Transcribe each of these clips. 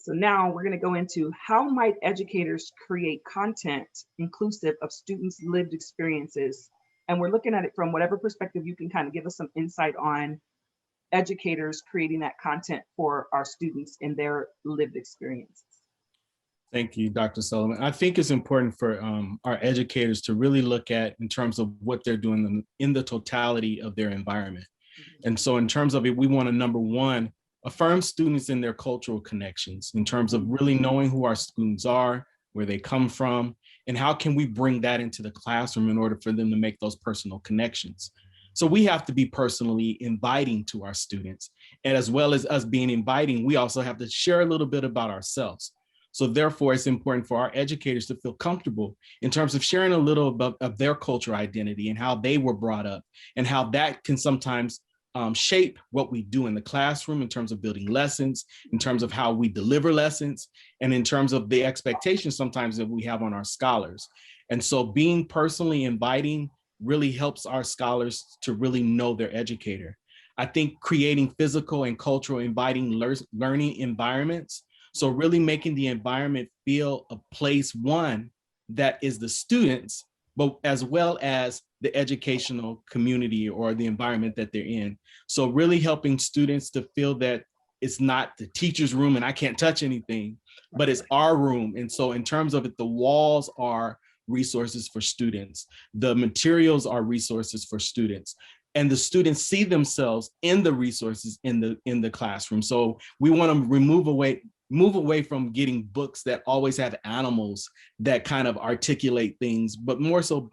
So now we're going to go into how might educators create content inclusive of students' lived experiences. And we're looking at it from whatever perspective you can kind of give us some insight on educators creating that content for our students in their lived experiences. Thank you, Dr. Sullivan. I think it's important for our educators to really look at in terms of what they're doing in the totality of their environment. And so in terms of it, we want to, number one, affirm students in their cultural connections in terms of really knowing who our students are, where they come from, and how can we bring that into the classroom in order for them to make those personal connections. So we have to be personally inviting to our students. And as well as us being inviting, we also have to share a little bit about ourselves. So therefore, it's important for our educators to feel comfortable in terms of sharing a little bit of their cultural identity and how they were brought up and how that can sometimes shape what we do in the classroom in terms of building lessons, in terms of how we deliver lessons, and in terms of the expectations sometimes that we have on our scholars. And so being personally inviting really helps our scholars to really know their educator. I think creating physical and cultural inviting learning environments, so really making the environment feel a place, one, that is the students, but as well as the educational community or the environment that they're in. So really helping students to feel that it's not the teacher's room and I can't touch anything, but it's our room. And so in terms of it, the walls are resources for students. The materials are resources for students. And the students see themselves in the resources in the classroom. So we want to move away from getting books that always have animals that kind of articulate things, but more so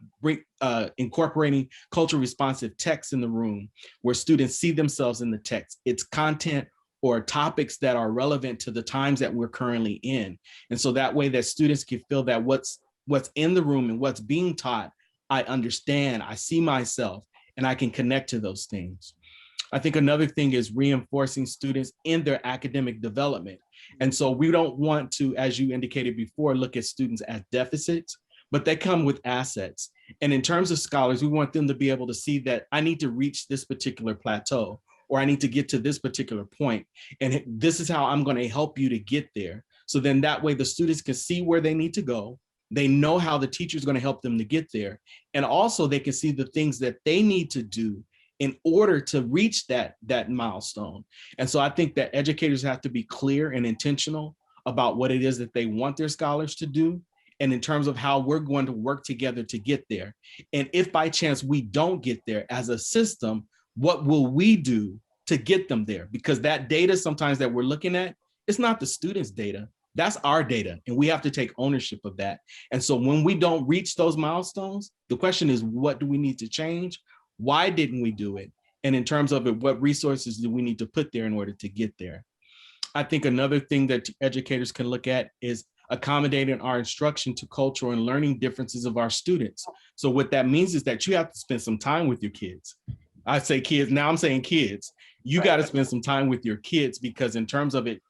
incorporating culturally responsive text in the room where students see themselves in the text. It's content or topics that are relevant to the times that we're currently in. And so that way that students can feel that what's in the room and what's being taught, I understand, I see myself, and I can connect to those things. I think another thing is reinforcing students in their academic development. And so we don't want to, as you indicated before, look at students as deficits, but they come with assets. And in terms of scholars, we want them to be able to see that I need to reach this particular plateau, or I need to get to this particular point. And this is how I'm going to help you to get there. So then that way the students can see where they need to go. They know how the teacher is going to help them to get there. And also they can see the things that they need to do in order to reach that milestone. And so I think that educators have to be clear and intentional about what it is that they want their scholars to do, and in terms of how we're going to work together to get there. And if by chance we don't get there as a system, what will we do to get them there? Because that data sometimes that we're looking at, it's not the students' data, that's our data, and we have to take ownership of that. And so when we don't reach those milestones, the question is, what do we need to change? Why didn't we do it? And in terms of it, what resources do we need to put there in order to get there? I think another thing that educators can look at is accommodating our instruction to cultural and learning differences of our students. So what that means is that you have to spend some time with your kids. I say kids, now I'm saying kids. You got to spend some time with your kids, because in terms of it,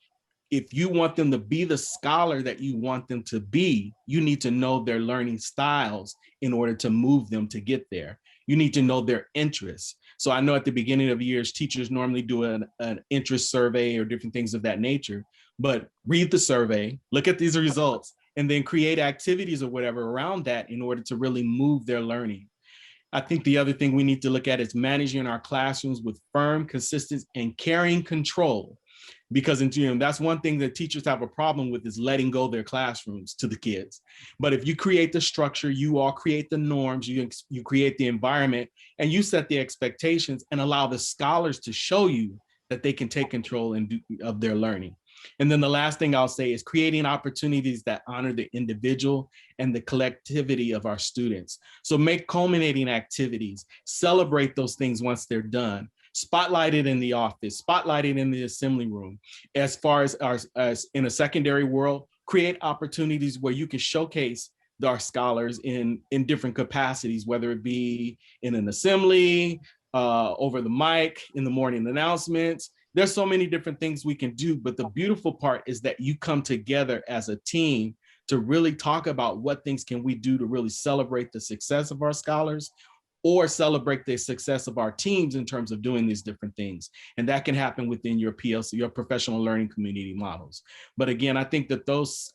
if you want them to be the scholar that you want them to be, you need to know their learning styles in order to move them to get there. You need to know their interests. So I know at the beginning of years, teachers normally do an interest survey or different things of that nature, but read the survey, look at these results, and then create activities or whatever around that in order to really move their learning. I think the other thing we need to look at is managing our classrooms with firm, consistent, and caring control. Because that's one thing that teachers have a problem with, is letting go their classrooms to the kids. But if you create the structure, you all create the norms, you create the environment, and you set the expectations and allow the scholars to show you that they can take control of their learning. And then the last thing I'll say is creating opportunities that honor the individual and the collectivity of our students. So make culminating activities, celebrate those things once they're done. Spotlight it in the office, spotlight it in the assembly room. As far as in a secondary world, create opportunities where you can showcase our scholars in different capacities, whether it be in an assembly, over the mic, in the morning announcements. There's so many different things we can do, but the beautiful part is that you come together as a team to really talk about what things can we do to really celebrate the success of our scholars, or celebrate the success of our teams in terms of doing these different things. And that can happen within your PLC, your professional learning community models. But again, I think that those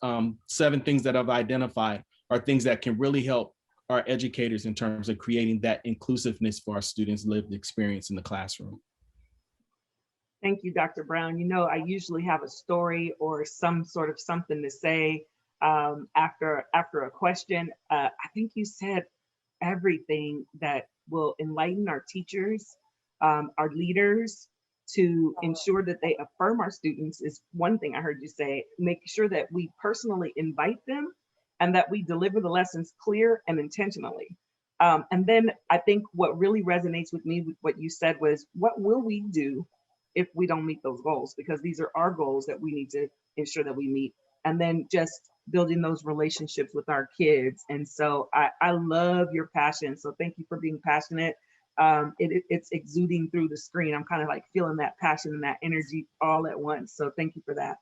7 things that I've identified are things that can really help our educators in terms of creating that inclusiveness for our students' lived experience in the classroom. Thank you, Dr. Brown. You know, I usually have a story or some sort of something to say after a question. I think you said everything that will enlighten our teachers, our leaders, to ensure that they affirm our students is one thing I heard you say. Make sure that we personally invite them and that we deliver the lessons clear and intentionally. And then I think what really resonates with me with what you said was, what will we do if we don't meet those goals? Because these are our goals that we need to ensure that we meet. And then just building those relationships with our kids. And so I love your passion. So thank you for being passionate. It's exuding through the screen. I'm kind of like feeling that passion and that energy all at once. So thank you for that.